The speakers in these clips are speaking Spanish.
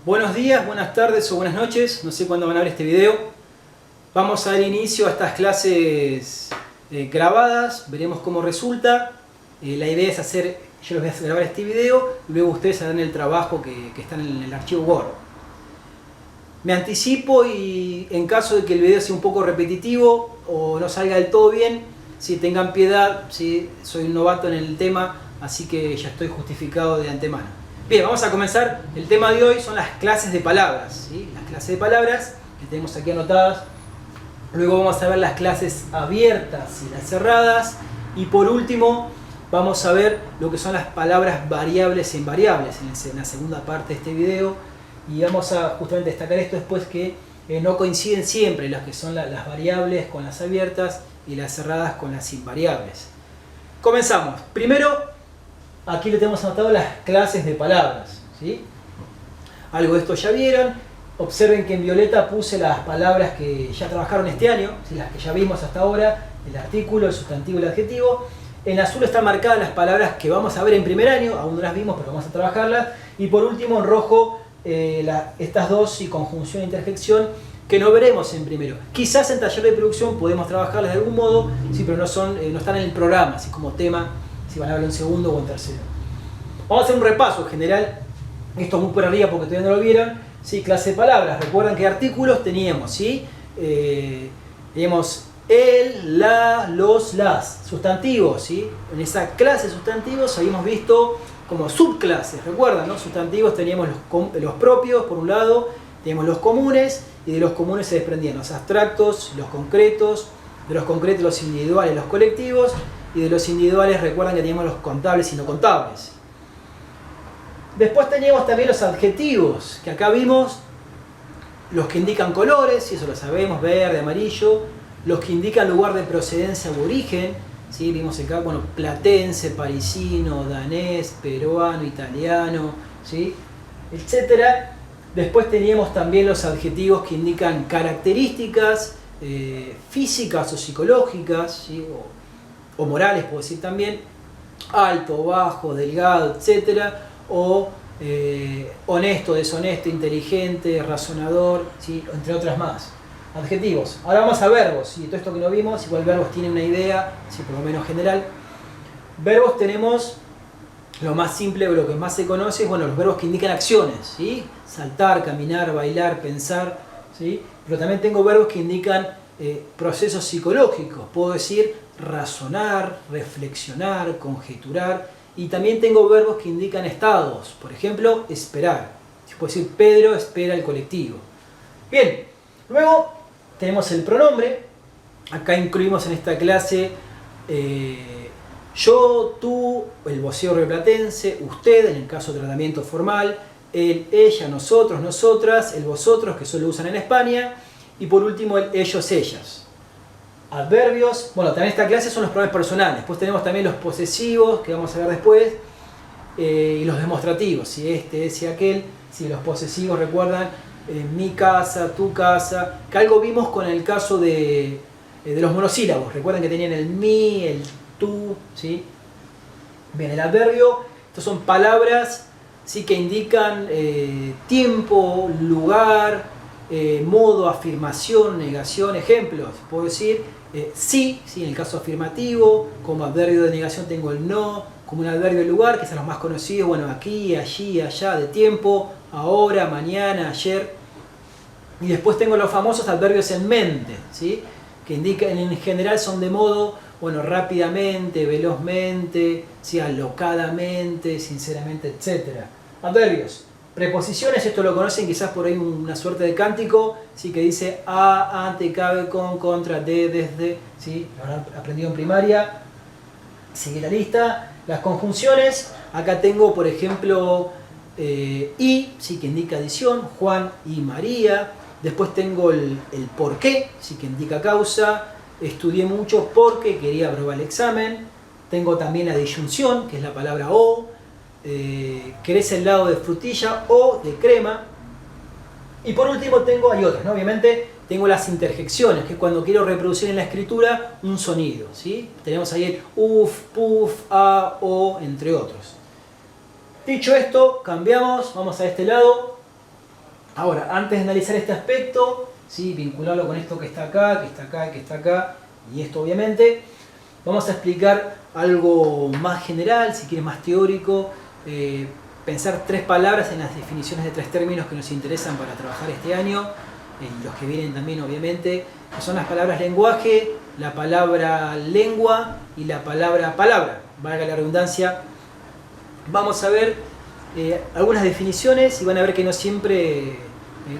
Buenos días, buenas tardes o buenas noches, no sé cuándo van a ver este video. Vamos a dar inicio a estas clases grabadas, veremos cómo resulta. La idea es hacer, yo les voy a grabar este video y luego ustedes harán el trabajo que está en el archivo Word. Me anticipo y en caso de que el video sea un poco repetitivo o no salga del todo bien, si tengan piedad, si soy un novato en el tema, así que ya estoy justificado de antemano. Bien, vamos a comenzar. El tema de hoy son las clases de palabras, ¿sí? Las clases de palabras que tenemos aquí anotadas. Luego vamos a ver las clases abiertas y las cerradas. Y por último vamos a ver lo que son las palabras variables e invariables en la segunda parte de este video. Y vamos a justamente destacar esto después que no coinciden siempre las que son las variables con las abiertas y las cerradas con las invariables. Comenzamos. Primero, aquí le tenemos anotado las clases de palabras, ¿sí? Algo de esto ya vieron. Observen que en violeta puse las palabras que ya trabajaron este año, ¿sí? Las que ya vimos hasta ahora, el artículo, el sustantivo y el adjetivo. En azul están marcadas las palabras que vamos a ver en primer año, aún no las vimos pero vamos a trabajarlas. Y por último en rojo estas dos, y conjunción e interjección, que no veremos en primero. Quizás en taller de producción podemos trabajarlas de algún modo, sí, pero no están en el programa, así como tema, si van a verlo en segundo o en tercero. Vamos a hacer un repaso general, esto muy por arriba porque todavía no lo vieron. Sí, clase de palabras, recuerdan que artículos teníamos, ¿sí? Teníamos el, la, los, las, sustantivos, ¿sí? En esa clase de sustantivos habíamos visto como subclases, recuerdan, ¿no? Sustantivos teníamos los propios por un lado, teníamos los comunes, y de los comunes se desprendían los abstractos, los concretos, de los concretos los individuales, los colectivos, y de los individuales recuerdan que teníamos los contables y no contables. Después teníamos también los adjetivos, que acá vimos los que indican colores, y eso lo sabemos, verde, amarillo, los que indican lugar de procedencia u origen, ¿sí? Vimos acá, bueno, platense, parisino, danés, peruano, italiano, ¿sí? Etcétera. Después teníamos también los adjetivos que indican características físicas o psicológicas, ¿sí? O morales, puedo decir también, alto, bajo, delgado, etcétera, o honesto, deshonesto, inteligente, razonador, ¿sí? Entre otras más. Adjetivos. Ahora vamos a verbos, ¿sí? Todo esto que no vimos, igual verbos tienen una idea, ¿sí? Por lo menos general. Verbos tenemos lo más simple, lo que más se conoce, es bueno, los verbos que indican acciones, ¿sí? Saltar, caminar, bailar, pensar, ¿sí? Pero también tengo verbos que indican procesos psicológicos, puedo decir razonar, reflexionar, conjeturar, y también tengo verbos que indican estados, por ejemplo, esperar. Puedo decir Pedro espera el colectivo. Bien, luego tenemos el pronombre. Acá incluimos en esta clase yo, tú, el voceo rioplatense, usted en el caso de tratamiento formal, él, ella, nosotros, nosotras, el vosotros que solo usan en España, y por último el ellos, ellas. Adverbios, bueno, también esta clase son los pronombres personales. Después tenemos también los posesivos, que vamos a ver después, y los demostrativos, si este, ese, aquel. Si los posesivos recuerdan, mi casa, tu casa, que algo vimos con el caso de los monosílabos. Recuerdan que tenían el mi, el tú, ¿sí? Bien, el adverbio, estas son palabras, ¿sí? Que indican tiempo, lugar, modo, afirmación, negación. Ejemplos, puedo decir sí, sí, en el caso afirmativo. Como adverbio de negación tengo el no. Como un adverbio de lugar, que son los más conocidos, bueno, aquí, allí, allá, de tiempo, ahora, mañana, ayer. Y después tengo los famosos adverbios en mente, ¿sí? Que indican, en general son de modo, bueno, rápidamente, velozmente, ¿sí? Alocadamente, sinceramente, etc. Adverbios. Preposiciones, esto lo conocen quizás por ahí una suerte de cántico, ¿sí? Que dice a, ante, cabe, con, contra, de, desde, ¿sí? Lo habrán aprendido en primaria. Sigue la lista. Las conjunciones, acá tengo por ejemplo y, ¿sí? Que indica adición, Juan y María. Después tengo el por qué, ¿sí? Que indica causa. Estudié mucho porque quería aprobar el examen. Tengo también la disyunción, que es la palabra o. ¿Querés helado de frutilla o de crema? Y por último hay otras, ¿no? Obviamente tengo las interjecciones, que es cuando quiero reproducir en la escritura un sonido, ¿sí? Tenemos ahí el uf, puf, a, o, entre otros. Dicho esto, cambiamos, vamos a este lado. Ahora, antes de analizar este aspecto, ¿sí? Vincularlo con esto que está acá, que está acá, que está acá, y esto obviamente, vamos a explicar algo más general, si quieres más teórico, pensar 3 palabras en las definiciones de 3 términos que nos interesan para trabajar este año, y los que vienen también obviamente, que son las palabras lenguaje, la palabra lengua y la palabra palabra, valga la redundancia. Vamos a ver algunas definiciones y van a ver que no siempre,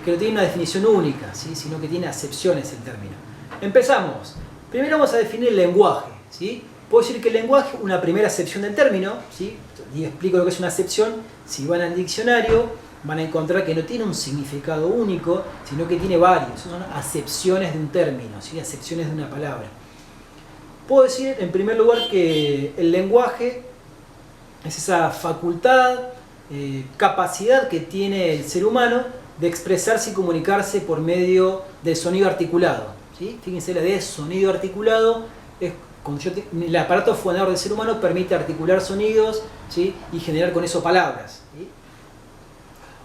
que no tiene una definición única, ¿sí? Sino que tiene acepciones el término. Empezamos. Primero vamos a definir el lenguaje, ¿sí? Puedo decir que el lenguaje, una primera acepción del término, ¿sí? Y explico lo que es una acepción. Si van al diccionario, van a encontrar que no tiene un significado único, sino que tiene varios. Son acepciones de un término, ¿sí? Acepciones de una palabra. Puedo decir, en primer lugar, que el lenguaje es esa facultad, capacidad que tiene el ser humano de expresarse y comunicarse por medio del sonido articulado, ¿sí? Fíjense, la de sonido articulado es cuando el aparato fonador del ser humano permite articular sonidos, ¿sí? Y generar con eso palabras, ¿sí?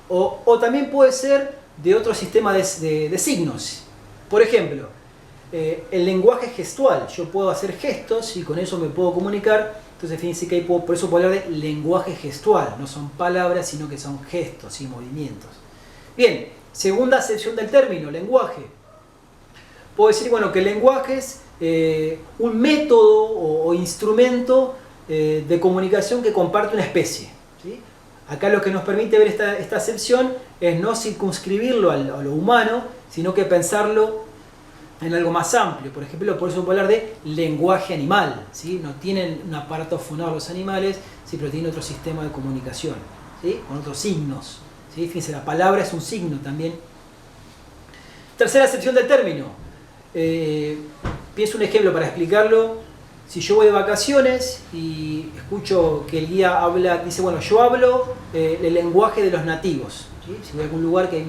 O también puede ser de otro sistema de signos. Por ejemplo, el lenguaje gestual. Yo puedo hacer gestos y con eso me puedo comunicar. Entonces fíjense que ahí por eso puedo hablar de lenguaje gestual. No son palabras, sino que son gestos y movimientos. Bien, segunda acepción del término, lenguaje. Puedo decir, bueno, que el lenguaje es un método o instrumento de comunicación que comparte una especie, ¿sí? Acá lo que nos permite ver esta acepción es no circunscribirlo a lo humano, sino que pensarlo en algo más amplio. Por ejemplo, por eso puedo hablar de lenguaje animal, ¿sí? No tienen un aparato fonador los animales, ¿sí? Pero tienen otro sistema de comunicación, ¿sí? Con otros signos, ¿sí? Fíjense, la palabra es un signo también. Tercera acepción del término. Pienso un ejemplo para explicarlo. Si yo voy de vacaciones y escucho que el guía habla, dice, bueno, yo hablo el lenguaje de los nativos, ¿sí? Si voy a algún lugar que hay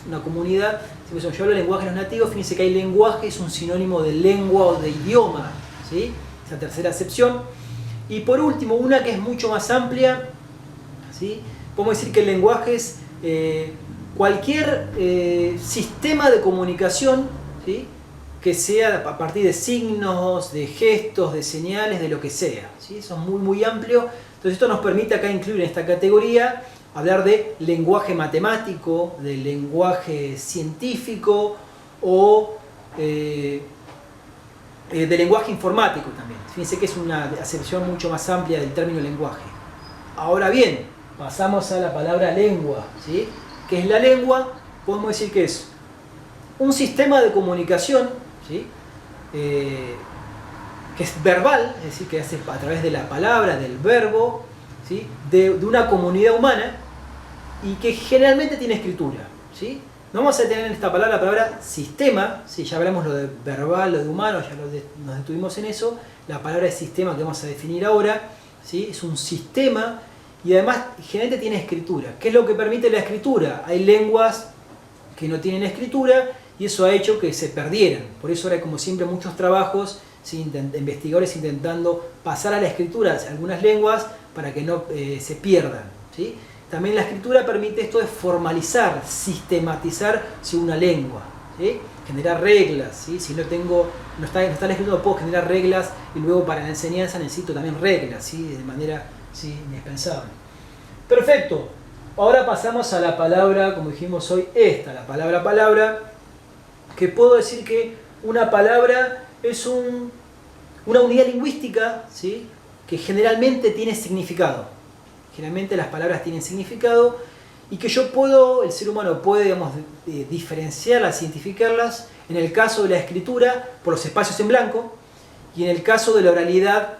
una comunidad, si yo hablo el lenguaje de los nativos, fíjense que hay lenguaje, es un sinónimo de lengua o de idioma, ¿sí? Esa tercera acepción. Y por último, una que es mucho más amplia, ¿sí? Podemos decir que el lenguaje es cualquier sistema de comunicación, ¿sí? Que sea a partir de signos, de gestos, de señales, de lo que sea, ¿sí? Eso es muy, muy amplio. Entonces esto nos permite acá incluir en esta categoría hablar de lenguaje matemático, de lenguaje científico o de lenguaje informático también. Fíjense que es una acepción mucho más amplia del término lenguaje. Ahora bien, pasamos a la palabra lengua, ¿sí? ¿Qué es la lengua? Podemos decir que es un sistema de comunicación, ¿sí? Que es verbal, es decir, que hace a través de la palabra, del verbo, ¿sí? de una comunidad humana y que generalmente tiene escritura, ¿sí? No vamos a tener en esta palabra la palabra sistema, ¿sí? Ya hablamos lo de verbal, lo de humano, ya nos detuvimos en eso. La palabra de sistema que vamos a definir ahora, ¿sí? Es un sistema y además generalmente tiene escritura. ¿Qué es lo que permite la escritura? Hay lenguas que no tienen escritura y eso ha hecho que se perdieran. Por eso ahora, como siempre, muchos trabajos, ¿sí? Investigadores intentando pasar a la escritura algunas lenguas para que no se pierdan, ¿sí? También la escritura permite esto de formalizar, sistematizar una lengua, ¿sí? Generar reglas, ¿sí? Si no está la escritura, no puedo generar reglas y luego para la enseñanza necesito también reglas, ¿sí? De manera, ¿sí? Indispensable. Perfecto. Ahora pasamos a la palabra, como dijimos hoy, la palabra palabra, que puedo decir que una palabra es una unidad lingüística, ¿sí? Que generalmente tiene significado. Generalmente las palabras tienen significado y que el ser humano puede, digamos, diferenciarlas, identificarlas, en el caso de la escritura, por los espacios en blanco, y en el caso de la oralidad,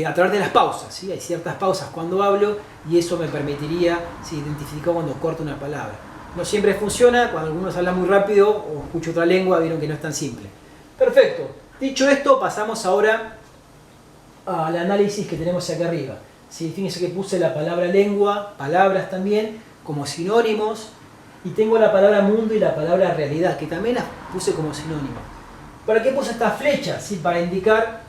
a través de las pausas, ¿sí? Hay ciertas pausas cuando hablo y eso me permitiría, ¿sí? Identificar cuando corto una palabra. No siempre funciona, cuando algunos hablan muy rápido o escucho otra lengua, vieron que no es tan simple. Perfecto. Dicho esto, pasamos ahora al análisis que tenemos acá arriba. ¿Sí? Fíjense que puse la palabra lengua, palabras también, como sinónimos, y tengo la palabra mundo y la palabra realidad, que también las puse como sinónimos. ¿Para qué puse estas flechas? ¿Sí? Para indicar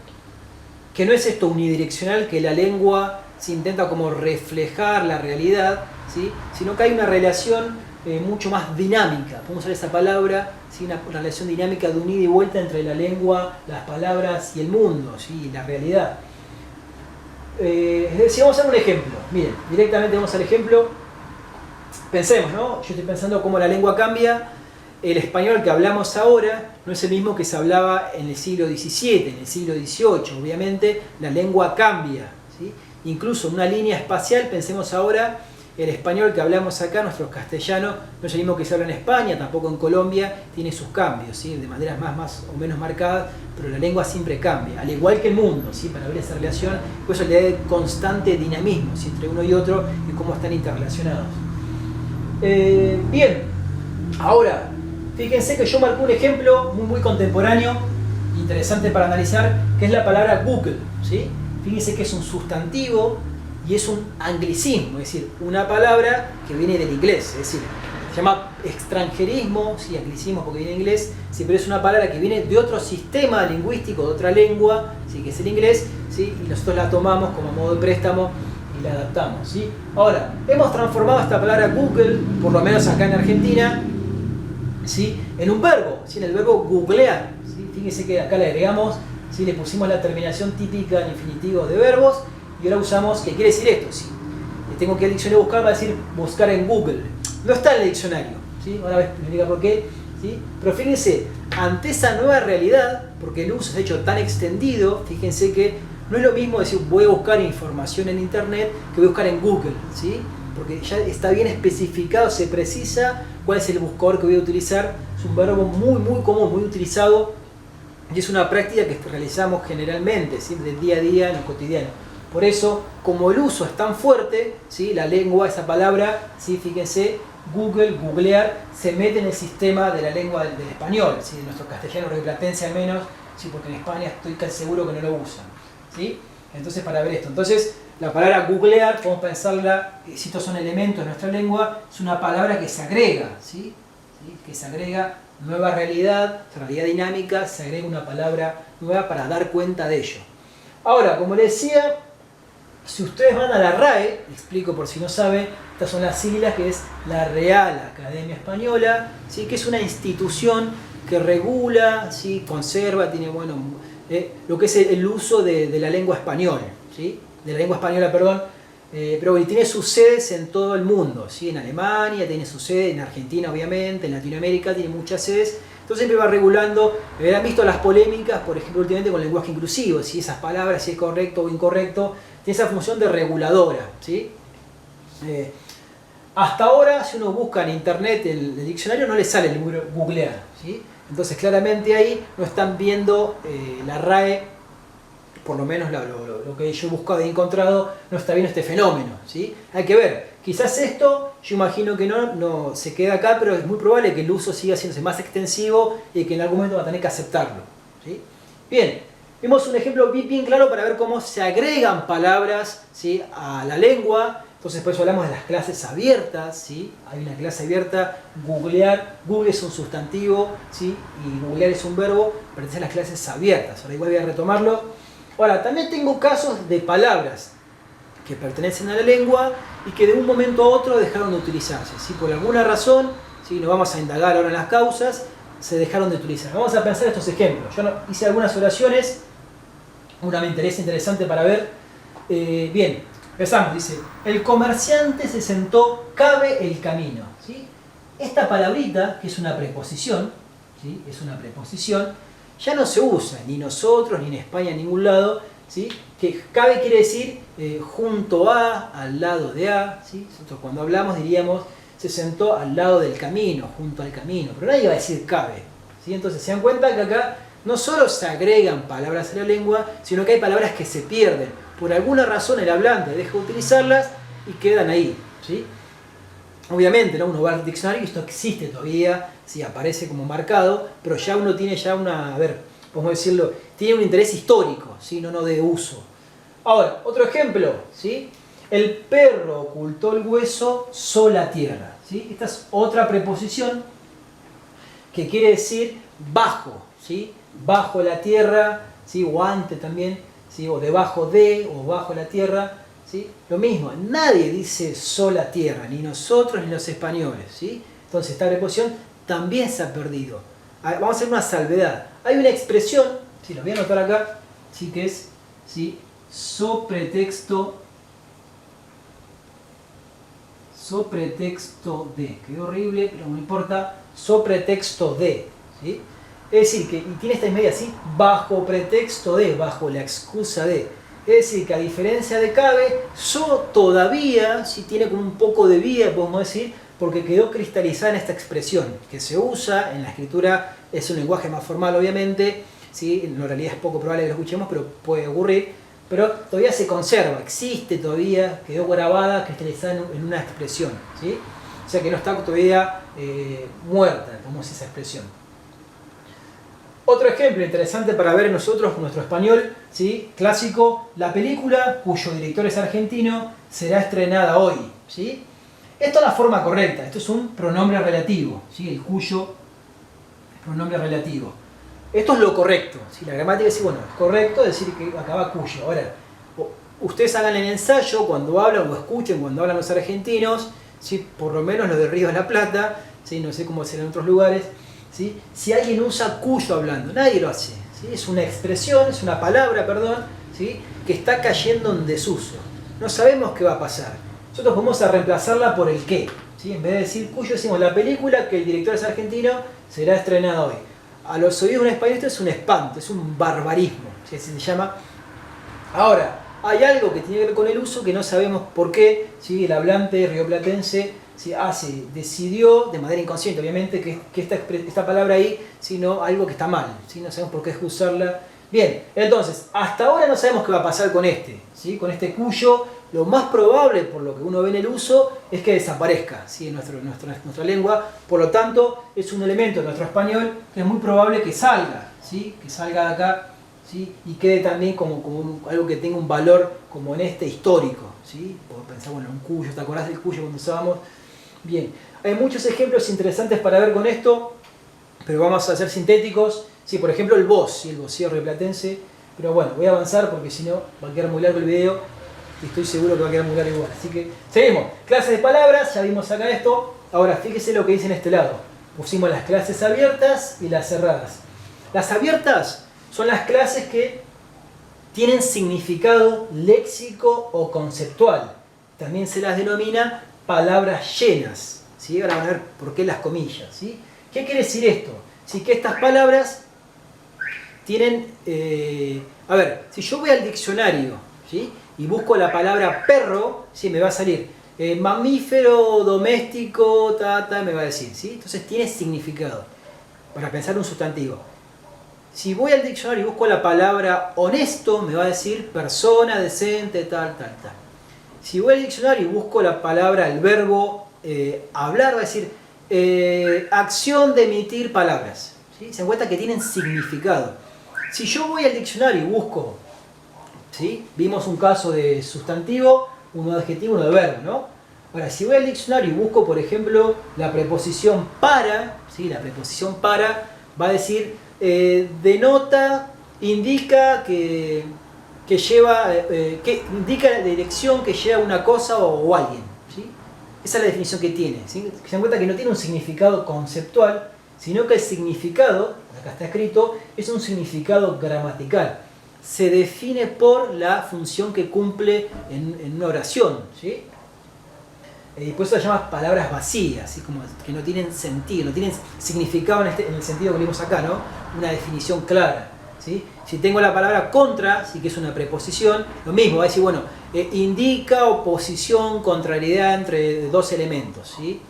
que no es esto unidireccional, que la lengua se intenta como reflejar la realidad, ¿sí? Sino que hay una relación mucho más dinámica. Podemos usar esa palabra, ¿sí? Una relación dinámica de un ida y vuelta entre la lengua, las palabras y el mundo, ¿sí? La realidad. Si vamos a hacer un ejemplo, miren, directamente vamos al ejemplo. Pensemos, ¿no? Yo estoy pensando cómo la lengua cambia. El español que hablamos ahora no es el mismo que se hablaba en el siglo XVII, en el siglo XVIII. Obviamente la lengua cambia, ¿sí? Incluso en una línea espacial, pensemos ahora, el español que hablamos acá, nuestro castellano, no es el mismo que se habla en España, tampoco en Colombia, tiene sus cambios, ¿sí? De maneras más o menos marcadas, pero la lengua siempre cambia, al igual que el mundo, ¿sí? Para ver esa relación, por eso le da constante dinamismo, ¿sí? Entre uno y otro y cómo están interrelacionados. Bien, ahora, fíjense que yo marqué un ejemplo muy contemporáneo, interesante para analizar, que es la palabra Google, ¿sí? Fíjense que es un sustantivo y es un anglicismo, es decir, una palabra que viene del inglés, es decir, se llama extranjerismo, sí, anglicismo porque viene en inglés, sí, pero es una palabra que viene de otro sistema lingüístico, de otra lengua, sí, que es el inglés, sí, y nosotros la tomamos como modo de préstamo y la adaptamos, ¿sí? Ahora, hemos transformado esta palabra Google, por lo menos acá en Argentina, ¿sí? En un verbo, ¿sí? En el verbo googlear, ¿sí? Fíjense que acá le agregamos, ¿sí? Le pusimos la terminación típica en infinitivo de verbos y ahora usamos, ¿qué quiere decir esto? ¿Sí? Tengo que ir al diccionario buscar, va a decir buscar en Google. No está en el diccionario, ¿sí? Ahora voy a explicar por qué, ¿sí? Pero fíjense, ante esa nueva realidad, porque el uso se ha hecho tan extendido, fíjense que no es lo mismo decir voy a buscar información en internet que voy a buscar en Google, ¿sí? Porque ya está bien especificado, se precisa cuál es el buscador que voy a utilizar. Es un verbo muy común, muy utilizado y es una práctica que realizamos generalmente, ¿sí? Del día a día en lo cotidiano. Por eso, como el uso es tan fuerte, ¿sí? La lengua, esa palabra, ¿sí? Fíjense, Google, googlear, se mete en el sistema de la lengua del español, ¿sí? De nuestro castellano rioplatense al menos, ¿sí? Porque en España estoy casi seguro que no lo usan, ¿sí? Entonces, para ver esto, entonces la palabra googlear, podemos pensarla, si estos son elementos de nuestra lengua, es una palabra que se agrega, ¿sí? ¿Sí? Que se agrega nueva realidad, realidad dinámica, se agrega una palabra nueva para dar cuenta de ello. Ahora, como les decía, si ustedes van a la RAE, explico por si no saben, estas son las siglas que es la Real Academia Española, ¿sí? Que es una institución que regula, ¿sí? Conserva, tiene bueno, lo que es el uso de la lengua española, ¿sí? De la lengua española, perdón, pero tiene sus sedes en todo el mundo, ¿sí? En Alemania, tiene su sede, en Argentina obviamente, en Latinoamérica tiene muchas sedes. Entonces siempre va regulando, habrán visto las polémicas, por ejemplo, últimamente con el lenguaje inclusivo, si esas palabras, si es correcto o incorrecto, tiene esa función de reguladora, ¿sí? Hasta ahora, si uno busca en internet el diccionario, no le sale el googlear, ¿sí? Entonces claramente ahí no están viendo la RAE, por lo menos lo que yo he buscado y he encontrado, no está viendo este fenómeno, ¿sí? Hay que ver, quizás esto, yo imagino que no se queda acá, pero es muy probable que el uso siga haciéndose más extensivo y que en algún momento va a tener que aceptarlo, ¿sí? Bien, vimos un ejemplo bien claro para ver cómo se agregan palabras, ¿sí? A la lengua. Entonces por eso hablamos de las clases abiertas, ¿sí? Hay una clase abierta, googlear, Google es un sustantivo, ¿sí? Y googlear es un verbo, pertenecen a las clases abiertas. Ahora igual voy a retomarlo. Ahora, también tengo casos de palabras que pertenecen a la lengua y que de un momento a otro dejaron de utilizarse, ¿sí? Por alguna razón, ¿sí? No vamos a indagar ahora en las causas, se dejaron de utilizar. Vamos a pensar estos ejemplos. Yo hice algunas oraciones, una me interesa interesante para ver. Bien, empezamos, dice, el comerciante se sentó, cabe el camino, ¿sí? Esta palabrita, que es una preposición, ¿sí? Es una preposición, ya no se usa, ni nosotros, ni en España, en ningún lado, ¿sí? Que cabe quiere decir junto a, al lado de a, ¿sí? Nosotros cuando hablamos diríamos, se sentó al lado del camino, junto al camino, pero nadie va a decir cabe, ¿sí? Entonces se dan cuenta que acá no solo se agregan palabras a la lengua, sino que hay palabras que se pierden. Por alguna razón el hablante deja de utilizarlas y quedan ahí, ¿sí? Obviamente, ¿no? Uno va al diccionario y esto existe todavía, sí, aparece como marcado, pero ya uno tiene ya una, a ver, podemos decirlo, tiene un interés histórico, ¿sí? No de uso. Ahora, otro ejemplo, ¿sí? El perro ocultó el hueso sola tierra, ¿sí? Esta es otra preposición que quiere decir bajo, ¿sí? Bajo la tierra, ¿sí? O ante también, ¿sí? O debajo de, o bajo la tierra, ¿sí? Lo mismo, nadie dice sola tierra, ni nosotros ni los españoles, ¿sí? Entonces esta preposición también se ha perdido. Vamos a hacer una salvedad. Hay una expresión, si lo voy a anotar acá, sí, que es ¿sí? so pretexto de. Quedó horrible, pero no importa. So pretexto de. ¿Sí? Es decir, que y tiene esta media así, bajo pretexto de, bajo la excusa de. Es decir, que a diferencia de cabe, so todavía, si tiene como un poco de vía, podemos decir, porque quedó cristalizada en esta expresión, que se usa en la escritura, es un lenguaje más formal obviamente, ¿sí? En realidad es poco probable que lo escuchemos, pero puede ocurrir, pero todavía se conserva, existe todavía, quedó grabada, cristalizada en una expresión, ¿sí? O sea que no está todavía muerta, como es esa expresión. Otro ejemplo interesante para ver nosotros con nuestro español, ¿sí? Clásico, la película cuyo director es argentino será estrenada hoy, ¿sí? Esto es la forma correcta, esto es un pronombre relativo, ¿sí? El cuyo pronombre relativo. Esto es lo correcto, ¿sí? La gramática dice, bueno, es correcto decir que acaba cuyo. Ahora, ustedes hagan el ensayo cuando hablan o escuchen cuando hablan los argentinos, ¿sí? Por lo menos los de Río de la Plata, ¿sí? No sé cómo será en otros lugares, ¿sí? Si alguien usa cuyo hablando, nadie lo hace, ¿sí? Es una expresión, es una palabra, perdón, ¿sí? Que está cayendo en desuso. No sabemos qué va a pasar. Nosotros vamos a reemplazarla por el qué, ¿sí? En vez de decir cuyo, decimos la película que el director es argentino será estrenada hoy. A los oídos de un español esto es un espanto, es un barbarismo, ¿sí? Así se llama. Ahora, hay algo que tiene que ver con el uso que no sabemos por qué, ¿sí? El hablante rioplatense, ¿sí? Decidió, de manera inconsciente obviamente, que esta palabra ahí, sino algo que está mal, ¿sí? No sabemos por qué usarla. Bien, entonces, hasta ahora no sabemos qué va a pasar con este, ¿sí? Con este cuyo, lo más probable, por lo que uno ve en el uso, es que desaparezca, ¿sí? En nuestra lengua. Por lo tanto, es un elemento de nuestro español que es muy probable que salga, ¿sí? Que salga de acá, ¿sí? Y quede también como algo que tenga un valor como en este histórico, ¿sí? Puedo pensar, bueno, un cuyo, ¿te acordás del cuyo cuando usábamos? Bien, hay muchos ejemplos interesantes para ver con esto, pero vamos a ser sintéticos. Sí, por ejemplo el vos, ¿sí? El vocero rioplatense, pero bueno, voy a avanzar porque si no va a quedar muy largo el video y estoy seguro que va a quedar muy largo igual. Así que seguimos, clases de palabras, ya vimos acá esto. Ahora fíjese lo que dice en este lado. Pusimos las clases abiertas y las cerradas. Las abiertas son las clases que tienen significado léxico o conceptual. También se las denomina palabras llenas, ¿sí? Ahora van a ver por qué las comillas, ¿sí? ¿Qué quiere decir esto? Sí, que estas palabras tienen... a ver, si yo voy al diccionario, ¿sí? Y busco la palabra perro, ¿sí? Me va a salir mamífero, doméstico, me va a decir, ¿sí? Entonces tiene significado, para pensar un sustantivo. Si voy al diccionario y busco la palabra honesto, me va a decir persona, decente, tal. Si voy al diccionario y busco la palabra, el verbo hablar, va a decir acción de emitir palabras, ¿sí? Se dan cuenta que tienen significado. Si yo voy al diccionario y busco, ¿sí? Vimos un caso de sustantivo, uno de adjetivo, uno de verbo, ¿no? Ahora, si voy al diccionario y busco, por ejemplo, la preposición para, ¿sí? La preposición para va a decir denota, indica que lleva, que indica la dirección que lleva una cosa o alguien, ¿sí? Esa es la definición que tiene, ¿sí? Se dan cuenta que no tiene un significado conceptual, sino que el significado, acá está escrito, es un significado gramatical. Se define por la función que cumple en una oración, ¿sí? Y por eso se llama palabras vacías, ¿sí? Como que no tienen sentido, no tienen significado en el sentido que leímos acá, ¿no? Una definición clara, ¿sí? Si tengo la palabra contra, sí que es una preposición, lo mismo, va a decir, bueno, indica oposición, contrariedad entre dos elementos, ¿sí?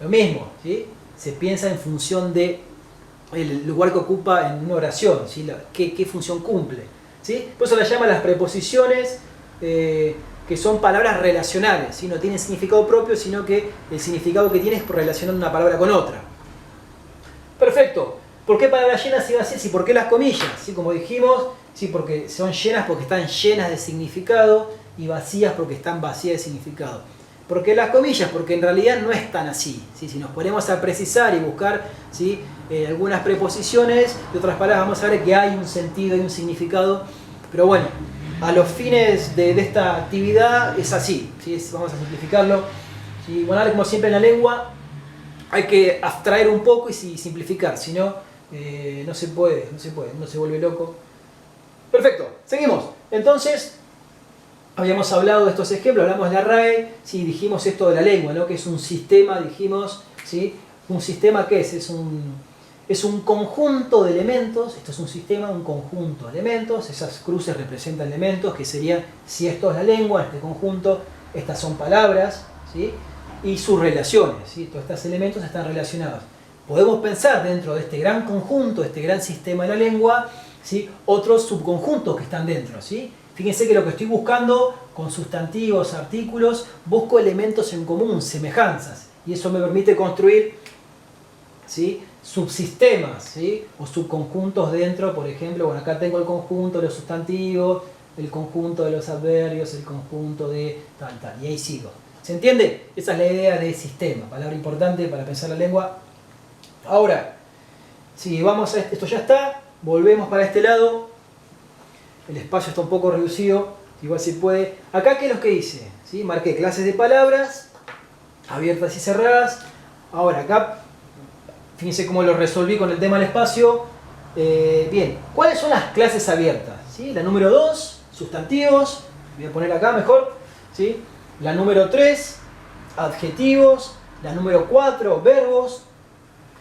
Lo mismo, ¿sí? Se piensa en función de el lugar que ocupa en una oración, ¿sí? ¿Qué función cumple? ¿Sí? Por eso las llama las preposiciones, que son palabras relacionales, ¿sí? No tienen significado propio, sino que el significado que tiene es relacionando una palabra con otra. Perfecto. ¿Por qué palabras llenas y vacías y por qué las comillas? ¿Sí? Como dijimos, ¿sí? Porque son llenas porque están llenas de significado y vacías porque están vacías de significado. ¿Por qué las comillas? Porque en realidad no es tan así, ¿sí? Si nos ponemos a precisar y buscar, ¿sí? Algunas preposiciones de otras palabras, vamos a ver que hay un sentido y un significado, pero bueno, a los fines de esta actividad es así, ¿sí? Vamos a simplificarlo, ¿sí? Bueno, como siempre en la lengua hay que abstraer un poco y simplificar, si no, no se puede, uno se vuelve loco. Perfecto, seguimos. Entonces, habíamos hablado de estos ejemplos, hablamos de la RAE, sí, dijimos esto de la lengua, ¿no? Que es un sistema, dijimos, ¿sí? Un sistema, ¿qué es? Es un conjunto de elementos, esto es un sistema, un conjunto de elementos, esas cruces representan elementos, que serían, si esto es la lengua, este conjunto, estas son palabras, ¿sí? Y sus relaciones, ¿sí? Todos estos elementos están relacionados. Podemos pensar dentro de este gran conjunto, este gran sistema de la lengua, ¿sí? Otros subconjuntos que están dentro, ¿sí? Fíjense que lo que estoy buscando con sustantivos, artículos, busco elementos en común, semejanzas, y eso me permite construir, ¿sí? Subsistemas, ¿sí? O subconjuntos dentro, por ejemplo, bueno, acá tengo el conjunto de los sustantivos, el conjunto de los adverbios, el conjunto de tal, y ahí sigo. ¿Se entiende? Esa es la idea de sistema, palabra importante para pensar la lengua. Ahora, si vamos a esto ya está, volvemos para este lado, el espacio está un poco reducido, igual se puede. Acá, ¿qué es lo que hice? ¿Sí? Marqué clases de palabras, abiertas y cerradas. Ahora, acá, fíjense cómo lo resolví con el tema del espacio. Bien, ¿cuáles son las clases abiertas? ¿Sí? La número 2, sustantivos, voy a poner acá mejor, ¿sí? La número 3, adjetivos. La número 4, verbos.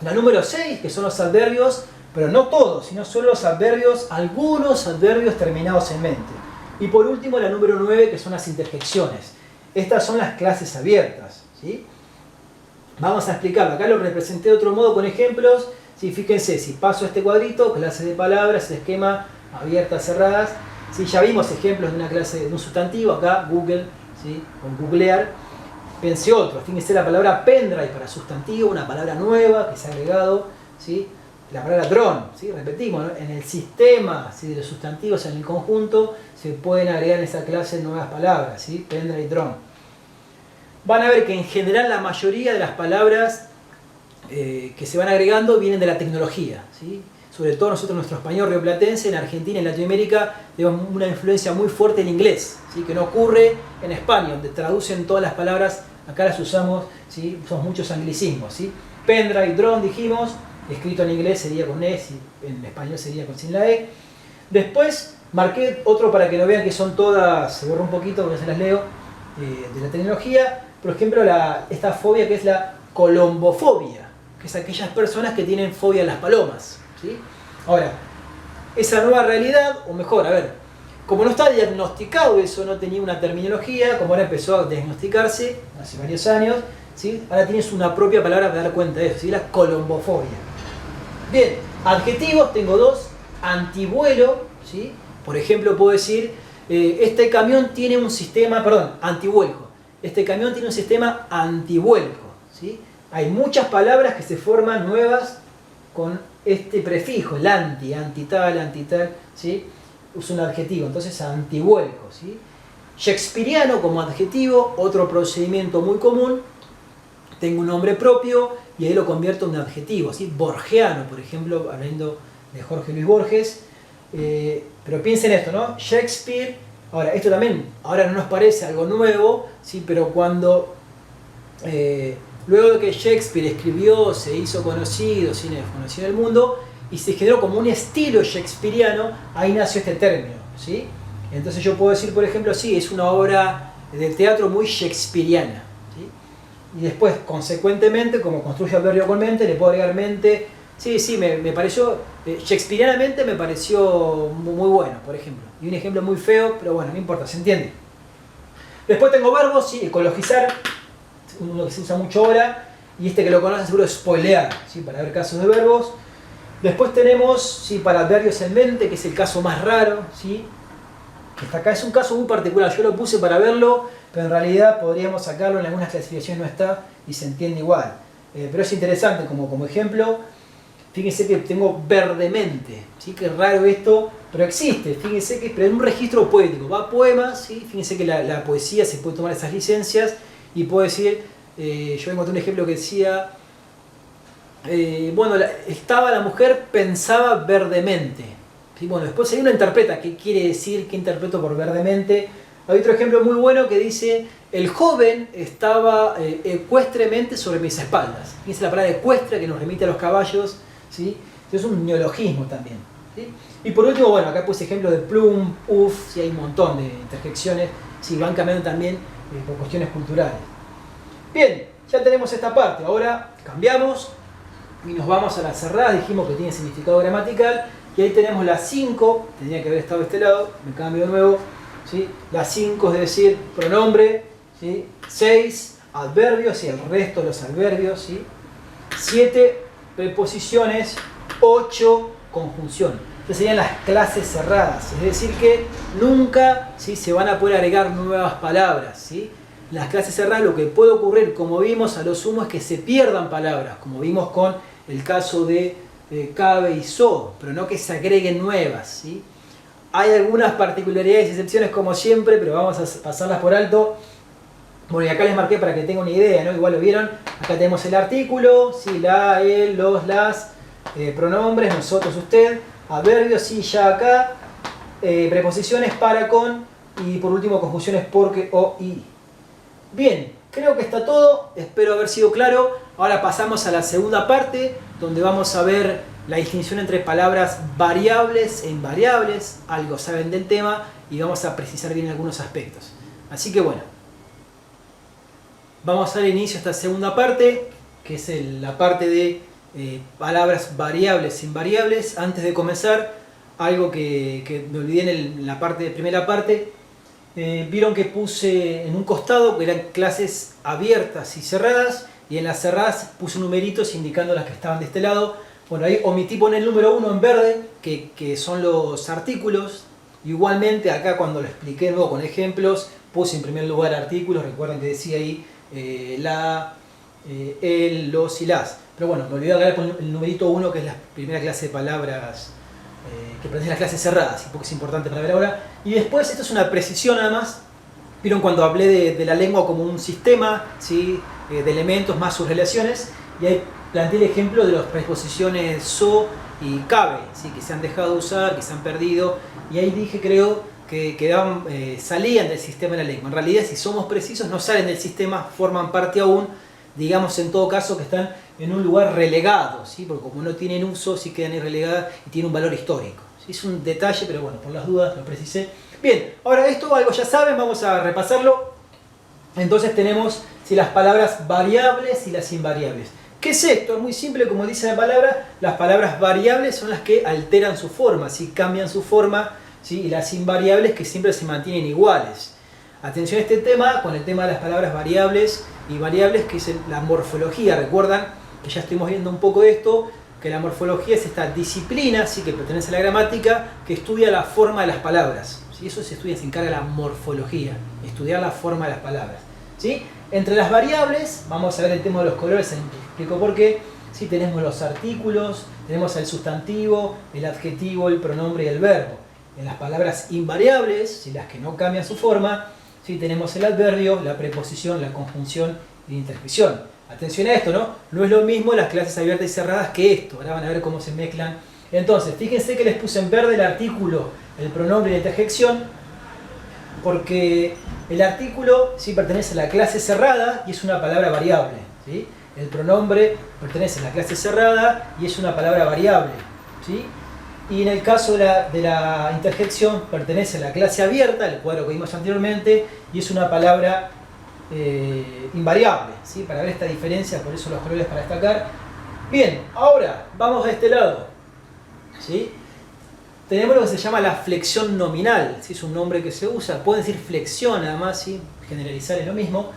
La número 6, que son los adverbios, pero no todos, sino solo los adverbios, algunos adverbios terminados en mente. Y por último, la número 9, que son las interjecciones. Estas son las clases abiertas, ¿sí? Vamos a explicarlo. Acá lo representé de otro modo con ejemplos. ¿Sí? Fíjense, si paso este cuadrito, clases de palabras, esquema, abiertas, cerradas. ¿Sí? Ya vimos ejemplos de una clase de un sustantivo, acá Google, ¿sí? Con googlear. Pensé otro, fíjense la palabra pendrive para sustantivo, una palabra nueva que se ha agregado, ¿sí? La palabra drone, ¿sí? Repetimos, ¿no? En el sistema, ¿sí? De los sustantivos en el conjunto se pueden agregar en esa clase nuevas palabras, ¿sí? Pendrive, drone. Van a ver que en general la mayoría de las palabras que se van agregando vienen de la tecnología, ¿sí? Sobre todo nosotros, nuestro español rioplatense, en Argentina, en Latinoamérica, tenemos una influencia muy fuerte en inglés, ¿sí? Que no ocurre en España, donde traducen todas las palabras, acá las usamos, ¿sí? Usamos muchos anglicismos, ¿sí? Pendrive, drone dijimos, escrito en inglés sería con E, en español sería sin la E. Después marqué otro para que lo vean que son todas, se borra un poquito porque se las leo, de la tecnología. Por ejemplo, esta fobia que es la colombofobia, que es aquellas personas que tienen fobia a las palomas, ¿sí? Ahora, esa nueva realidad, o mejor, a ver, como no está diagnosticado eso, no tenía una terminología, como ahora empezó a diagnosticarse hace varios años, ¿sí? Ahora tienes una propia palabra para dar cuenta de eso, ¿sí? La colombofobia. Bien, adjetivos, tengo dos, antivuelo, ¿sí? Por ejemplo, puedo decir, este camión tiene un sistema, antivuelco. Este camión tiene un sistema antivuelco, ¿sí? Hay muchas palabras que se forman nuevas con este prefijo, el antital, ¿sí? Uso un adjetivo, entonces antivuelco, ¿sí? Shakespeariano como adjetivo, otro procedimiento muy común, tengo un nombre propio y ahí lo convierto en un adjetivo, ¿sí? Borgiano, por ejemplo, hablando de Jorge Luis Borges, pero piensen esto, ¿no? Shakespeare, ahora esto también, ahora no nos parece algo nuevo, ¿sí? Pero cuando luego de que Shakespeare escribió, se hizo conocido, cine conocido en el mundo, y se generó como un estilo shakespeariano, ahí nació este término, ¿sí? Entonces yo puedo decir, por ejemplo, sí, es una obra de teatro muy shakespeariana, ¿sí? Y después, consecuentemente, como construye adverbio con mente, le puedo agregar mente. Sí, me pareció, shakespearianamente me pareció muy bueno, por ejemplo. Y un ejemplo muy feo, pero bueno, no importa, se entiende. Después tengo verbos, sí, ecologizar, uno que se usa mucho ahora, y este que lo conocen seguro es spoilear, ¿sí? Para ver casos de verbos. Después tenemos, sí, para adverbios en mente, que es el caso más raro, ¿sí? Que está acá, es un caso muy particular, yo lo puse para verlo, pero en realidad podríamos sacarlo, en algunas clasificaciones no está y se entiende igual. Pero es interesante como ejemplo. Fíjense que tengo verdemente, ¿sí? Que es raro esto, pero existe. Fíjense que es un registro poético, va a poemas, ¿sí? Fíjense que la poesía se puede tomar esas licencias y puedo decir, yo encontré un ejemplo que decía, bueno, estaba la mujer, pensaba verdemente. ¿Sí? Bueno, después hay uno interpreta qué quiere decir, qué interpreto por verdemente. Hay otro ejemplo muy bueno que dice: el joven estaba ecuestremente sobre mis espaldas. Dice la palabra ecuestre, que nos remite a los caballos, ¿sí? Es un neologismo también, ¿sí? Y por último, bueno, acá puse ejemplos de plum, uf, sí, hay un montón de interjecciones, sí, van cambiando también por cuestiones culturales. Bien, ya tenemos esta parte. Ahora cambiamos y nos vamos a las cerradas. Dijimos que tiene significado gramatical. Y ahí tenemos las 5, tendría que haber estado de este lado, me cambio de nuevo, ¿sí? Las 5 es decir, pronombre, ¿sí? 6, adverbios y el resto de los adverbios, ¿sí? 7, preposiciones, 8, conjunción. Estas serían las clases cerradas, es decir que nunca, ¿sí?, se van a poder agregar nuevas palabras, ¿sí? Las clases cerradas, lo que puede ocurrir, como vimos, a lo sumo es que se pierdan palabras, como vimos con el caso de cabe y so, pero no que se agreguen nuevas, ¿sí? Hay algunas particularidades y excepciones como siempre, pero vamos a pasarlas por alto. Bueno, y acá les marqué para que tengan una idea, ¿no? Igual lo vieron. Acá tenemos el artículo, ¿sí? La, el, los, las, pronombres, nosotros, usted, adverbios, sí, ya, acá, preposiciones para, con, y por último conjunciones porque, o, y. Bien, creo que está todo, espero haber sido claro. Ahora pasamos a la segunda parte, donde vamos a ver la distinción entre palabras variables e invariables. Algo saben del tema y vamos a precisar bien algunos aspectos. Así que bueno, vamos a dar inicio a esta segunda parte, que es la parte de palabras variables e invariables. Antes de comenzar, algo que me olvidé en la primera parte. Vieron que puse en un costado que eran clases abiertas y cerradas, y en las cerradas puse numeritos indicando las que estaban de este lado. Bueno, ahí omití poner el número 1 en verde, que son los artículos. Igualmente acá, cuando lo expliqué luego con ejemplos, puse en primer lugar artículos. Recuerden que decía ahí la, el, los y las. Pero bueno, me olvidé agregar el numerito 1, que es la primera clase de palabras que pertenece a las clases cerradas, porque es importante para ver ahora. Y después, esto es una precisión nada más. Vieron cuando hablé de la lengua como un sistema, ¿sí?, de elementos más sus relaciones, y ahí planteé el ejemplo de las preposiciones so y cabe, ¿sí?, que se han dejado de usar, que se han perdido, y ahí dije, creo, que salían del sistema de la lengua. En realidad, si somos precisos, no salen del sistema, forman parte aún, digamos en todo caso que están en un lugar relegado, ¿sí?, porque como no tienen uso, sí quedan ahí relegadas y tienen un valor histórico. ¿Sí? Es un detalle, pero bueno, por las dudas lo precisé. Bien, ahora esto algo ya saben, vamos a repasarlo. Entonces tenemos, ¿sí?, las palabras variables y las invariables. ¿Qué es esto? Es muy simple, como dice la palabra. Las palabras variables son las que alteran su forma, ¿sí?, cambian su forma, ¿sí?, y las invariables que siempre se mantienen iguales. Atención a este tema, con el tema de las palabras variables y variables, que es la morfología. Recuerdan que ya estuvimos viendo un poco de esto, que la morfología es esta disciplina, ¿sí?, que pertenece a la gramática, que estudia la forma de las palabras. ¿Sí? Eso se estudia, se encarga de la morfología, estudiar la forma de las palabras. ¿Sí? Entre las variables, vamos a ver el tema de los colores, explico por qué. ¿Sí? Tenemos los artículos, tenemos el sustantivo, el adjetivo, el pronombre y el verbo. En las palabras invariables, ¿sí?, las que no cambian su forma, ¿sí?, tenemos el adverbio, la preposición, la conjunción y la interjección. Atención a esto, ¿no? No es lo mismo las clases abiertas y cerradas que esto. Ahora van a ver cómo se mezclan. Entonces, fíjense que les puse en verde el artículo, el pronombre y la interjección, porque el artículo, ¿sí?, pertenece a la clase cerrada y es una palabra variable, ¿sí? El pronombre pertenece a la clase cerrada y es una palabra variable, ¿sí? Y en el caso de la interjección pertenece a la clase abierta, el cuadro que vimos anteriormente, y es una palabra invariable, ¿sí?, para ver esta diferencia, por eso los colores para destacar. Bien, ahora vamos a este lado, ¿sí? Tenemos lo que se llama la flexión nominal, ¿sí? Es un nombre que se usa, pueden decir flexión además, ¿sí?, generalizar es lo mismo.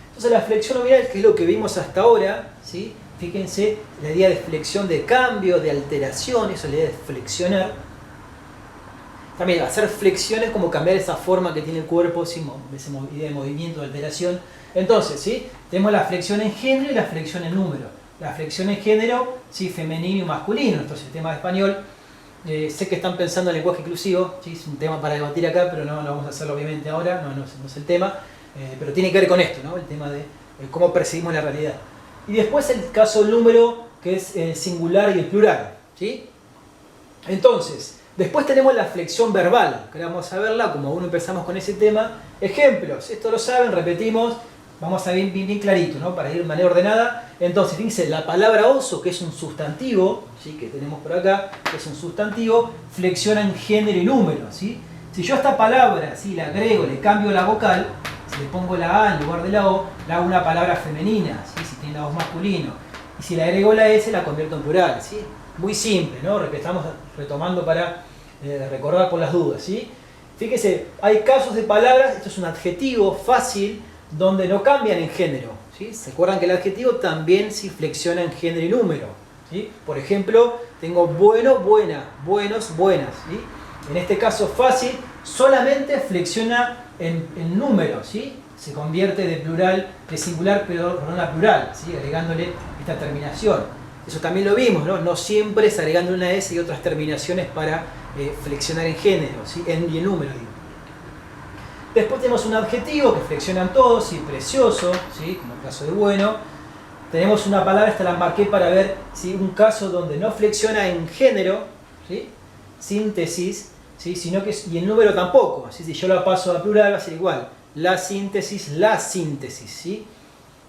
Entonces la flexión nominal, que es lo que vimos hasta ahora, ¿sí?, fíjense, la idea de flexión, de cambio, de alteración, eso es la idea de flexionar. También hacer flexión es como cambiar esa forma que tiene el cuerpo, ¿sí?, esa idea de movimiento, de alteración. Entonces, ¿sí?, tenemos la flexión en género y la flexión en número. La flexión en género, ¿sí?, femenino y masculino, nuestro sistema de español. Sé que están pensando en lenguaje inclusivo, ¿sí?, es un tema para debatir acá, pero no vamos a hacerlo obviamente ahora, no es el tema. Pero tiene que ver con esto, ¿no?, el tema de cómo percibimos la realidad. Y después el caso del número, que es el singular y el plural, ¿sí? Entonces, Después tenemos la flexión verbal, que ahora vamos a verla, como aún empezamos con ese tema. Ejemplos, esto lo saben, repetimos, vamos a ver bien clarito, ¿no? Para ir de manera ordenada. Entonces, fíjense, la palabra oso, que es un sustantivo, ¿sí? Que tenemos por acá, que es un sustantivo, flexiona en género y número, ¿sí? Si yo a esta palabra, ¿sí? La agrego, le cambio la vocal, si le pongo la A en lugar de la O, le hago una palabra femenina, ¿sí? Si tiene la voz masculino. Y si le agrego la S, la convierto en plural, ¿sí? Muy simple, ¿no? Estamos retomando para recordar por las dudas, ¿sí? Fíjese, hay casos de palabras, esto es un adjetivo fácil, donde no cambian en género, ¿sí? ¿Se acuerdan que el adjetivo también sí flexiona en género y número? ¿Sí? Por ejemplo, tengo bueno, buena, buenos, buenas, ¿sí? En este caso fácil, solamente flexiona en número, ¿sí? Se convierte de plural, de singular, pero no a plural, ¿sí? Agregándole esta terminación. Eso también lo vimos, ¿no? No siempre es agregando una S y otras terminaciones para flexionar en género, ¿sí? Y en número, digo. Después tenemos un adjetivo que flexionan todos, ¿sí? Precioso, ¿sí? Como el caso de bueno. Tenemos una palabra, esta la marqué para ver, ¿sí? Un caso donde no flexiona en género, ¿sí? Síntesis, ¿sí? Sino que, y el número tampoco, ¿sí? Si yo la paso a plural va a ser igual. La síntesis, ¿sí?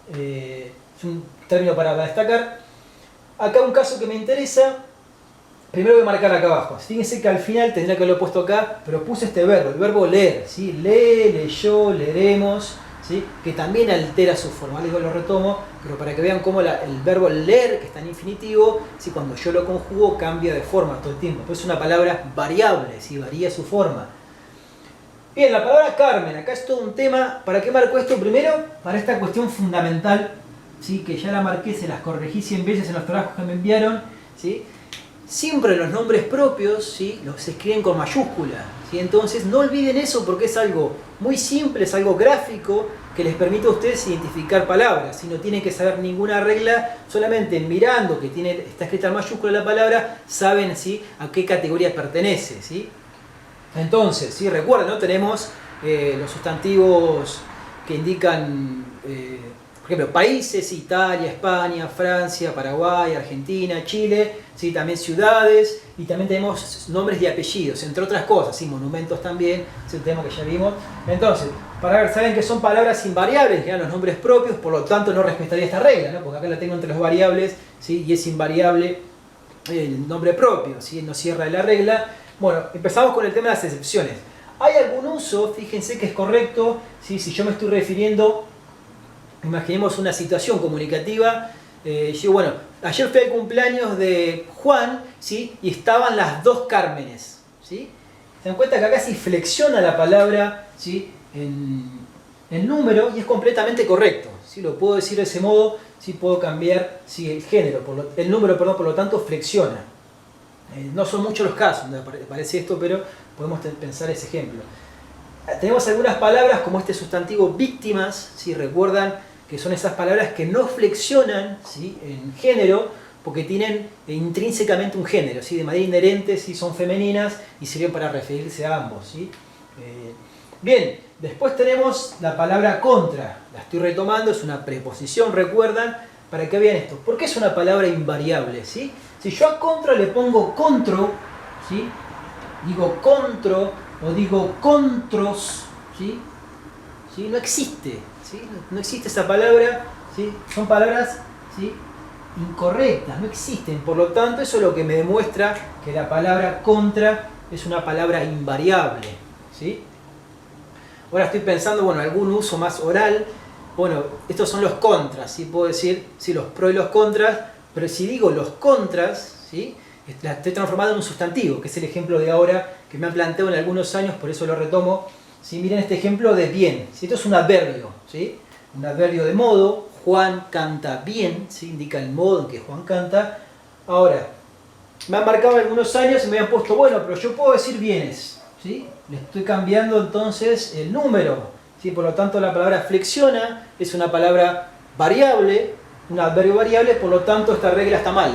Es un término para destacar. Acá un caso que me interesa, primero voy a marcar acá abajo. Fíjense que al final tendría que haberlo puesto acá, pero puse este verbo, el verbo leer, ¿sí? Lee, leyó, leeremos, ¿sí? Que también altera su forma. Luego lo retomo, pero para que vean cómo el verbo leer, que está en infinitivo, ¿sí? Cuando yo lo conjugo cambia de forma todo el tiempo. Pues es una palabra variable, ¿sí? Varía su forma. Bien, la palabra Carmen, acá es todo un tema. ¿Para qué marco esto? Primero, para esta cuestión fundamental, ¿sí? Que ya la marqué, se las corregí 100 veces en los trabajos que me enviaron, ¿sí? Siempre los nombres propios, ¿sí? Los escriben con mayúscula, ¿sí? Entonces no olviden eso porque es algo muy simple, es algo gráfico que les permite a ustedes identificar palabras, ¿sí? No tienen que saber ninguna regla, solamente mirando que está escrita en mayúscula la palabra, saben, ¿sí? A qué categoría pertenece, ¿sí? Entonces, ¿sí? Recuerden, ¿no? Tenemos los sustantivos que indican, por ejemplo, países: Italia, España, Francia, Paraguay, Argentina, Chile, ¿sí? También ciudades, y también tenemos nombres y apellidos, entre otras cosas, ¿sí? Monumentos también, es un tema que ya vimos. Entonces, para ver, saben que son palabras invariables, que eran los nombres propios, por lo tanto no respetaría esta regla, ¿no? Porque acá la tengo entre los variables, ¿sí? Y es invariable el nombre propio, ¿sí? No cierra la regla. Bueno, empezamos con el tema de las excepciones. ¿Hay algún uso? Fíjense que es correcto, ¿sí? Si yo me estoy refiriendo, imaginemos una situación comunicativa, yo, bueno, ayer fue el cumpleaños de Juan, ¿sí? Y estaban las dos Cármenes, ¿sí? Se dan cuenta que acá sí flexiona la palabra, ¿sí? En número, y es completamente correcto, ¿sí? Lo puedo decir de ese modo, ¿sí? Puedo cambiar, ¿sí? El género, el número, perdón, por lo tanto flexiona. No son muchos los casos donde aparece esto, pero podemos pensar ese ejemplo. Tenemos algunas palabras como este sustantivo víctimas, ¿sí? Recuerdan que son esas palabras que no flexionan, ¿sí? En género, porque tienen intrínsecamente un género, ¿sí? De manera inherente, ¿sí? Son femeninas y sirven para referirse a ambos, ¿sí? Bien, después tenemos la palabra contra, la estoy retomando, es una preposición, recuerdan, para que vean esto. ¿Por qué es una palabra invariable? ¿Sí? Si yo a contra le pongo contro, ¿sí? Digo contro o digo contros, ¿sí? ¿Sí? No existe, ¿sí? No existe esa palabra, ¿sí? Son palabras, ¿sí? Incorrectas, no existen. Por lo tanto, eso es lo que me demuestra que la palabra contra es una palabra invariable, ¿sí? Ahora estoy pensando, bueno, algún uso más oral. Bueno, estos son los contras, ¿sí? Puedo decir, sí, los pros y los contras, pero si digo los contras, ¿sí? La estoy transformando en un sustantivo, que es el ejemplo de ahora que me han planteado en algunos años, por eso lo retomo. ¿Sí? Miren este ejemplo de bien, ¿sí? Esto es un adverbio, ¿sí? Un adverbio de modo. Juan canta bien, ¿sí? Indica el modo en que Juan canta. Ahora, me han marcado algunos años y me han puesto, bueno, pero yo puedo decir bienes, ¿sí? Le estoy cambiando entonces el número, ¿sí? Por lo tanto la palabra flexiona, es una palabra variable, un adverbio variable, por lo tanto esta regla está mal.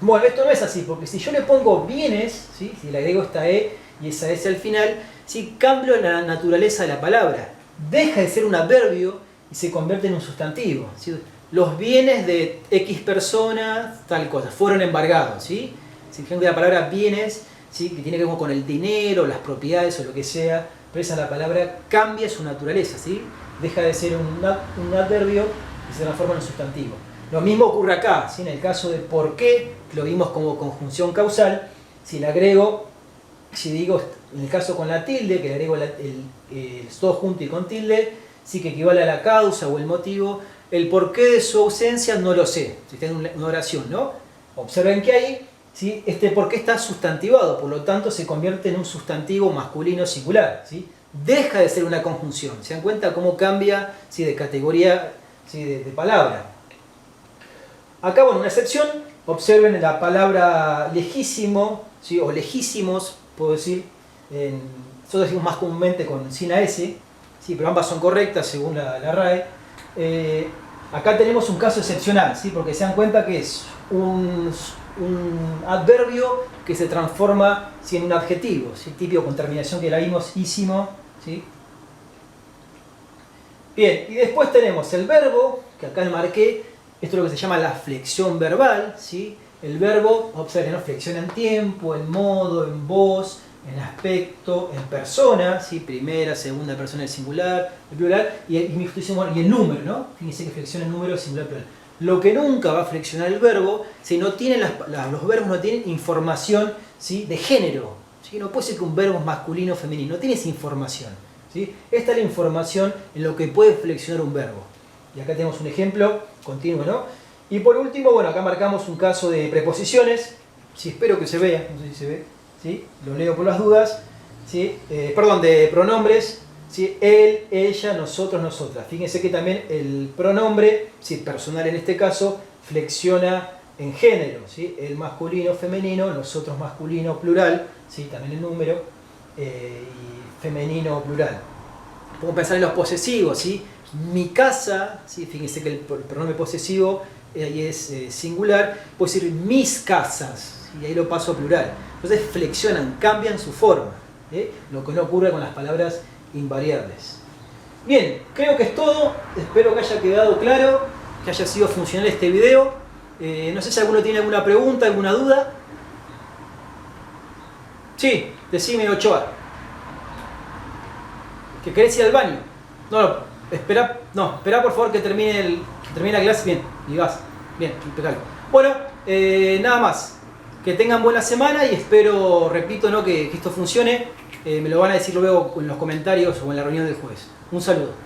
Bueno, esto no es así, porque si yo le pongo bienes, ¿sí? Si le agrego esta E y esa S al final, ¿sí? Cambio la naturaleza de la palabra. Deja de ser un adverbio y se convierte en un sustantivo, ¿sí? Los bienes de X personas, tal cosa, fueron embargados, ¿sí? Si ejemplo la palabra bienes, ¿sí? Que tiene que ver con el dinero, las propiedades o lo que sea, pero esa la palabra cambia su naturaleza, ¿sí? Deja de ser un adverbio y se transforma en un sustantivo. Lo mismo ocurre acá, ¿sí? En el caso de por qué, que lo vimos como conjunción causal, si le agrego, si digo, en el caso con la tilde, que le agrego el todo junto y con tilde, sí que equivale a la causa o el motivo. El porqué de su ausencia no lo sé, si está en una oración, ¿no? Observen que ahí, ¿sí? Este porqué está sustantivado, por lo tanto se convierte en un sustantivo masculino singular, ¿sí? Deja de ser una conjunción. ¿Se dan cuenta cómo cambia, ¿sí? De categoría, ¿sí? de palabra? Acá, bueno, una excepción, observen la palabra legísimo, ¿sí? O legísimos, puedo decir, nosotros decimos más comúnmente sin AS, ¿sí? Pero ambas son correctas según la RAE. Acá tenemos un caso excepcional, ¿sí? Porque se dan cuenta que es un adverbio que se transforma, ¿sí? En un adjetivo, ¿sí? Típico con terminación que la vimos, ísimo, ¿sí? Bien, y después tenemos el verbo, que acá marqué, esto es lo que se llama la flexión verbal, ¿sí? El verbo, observen, ¿no? Flexiona en tiempo, en modo, en voz, en aspecto, en persona, ¿sí? Primera, segunda persona del singular, el plural, y el número, ¿no? Fíjense que flexiona en número, singular, plural. Lo que nunca va a flexionar el verbo, si no tienen los verbos no tienen información, ¿sí? De género, ¿sí? No puede ser que un verbo es masculino o femenino, no tiene esa información, ¿sí? Esta es la información en lo que puede flexionar un verbo. Y acá tenemos un ejemplo continuo, ¿no? Y por último, bueno, acá marcamos un caso de preposiciones, ¿sí? Espero que se vea, no sé si se ve, ¿sí? Lo leo por las dudas, ¿sí? Perdón, de pronombres, ¿sí? Él, ella, nosotros, nosotras. Fíjense que también el pronombre, ¿sí? Personal en este caso, flexiona en género, ¿sí? El masculino, femenino, nosotros masculino, plural, ¿sí? También el número, y femenino, plural. Podemos pensar en los posesivos, ¿sí? Mi casa, ¿sí? Fíjense que el pronombre posesivo ahí es singular, puedo decir mis casas, ¿sí? Y ahí lo paso a plural. Entonces flexionan, cambian su forma, lo que no ocurre con las palabras invariables. Bien, creo que es todo, espero que haya quedado claro, que haya sido funcional este video. No sé si alguno tiene alguna pregunta, alguna duda. Sí, decime, Ochoa. ¿Que querés ir al baño? No, espera por favor que termine la clase. Bien, y vas. Bien, impecable. Bueno, nada más. Que tengan buena semana y espero, repito, ¿no? que esto funcione. Me lo van a decir luego en los comentarios o en la reunión del jueves. Un saludo.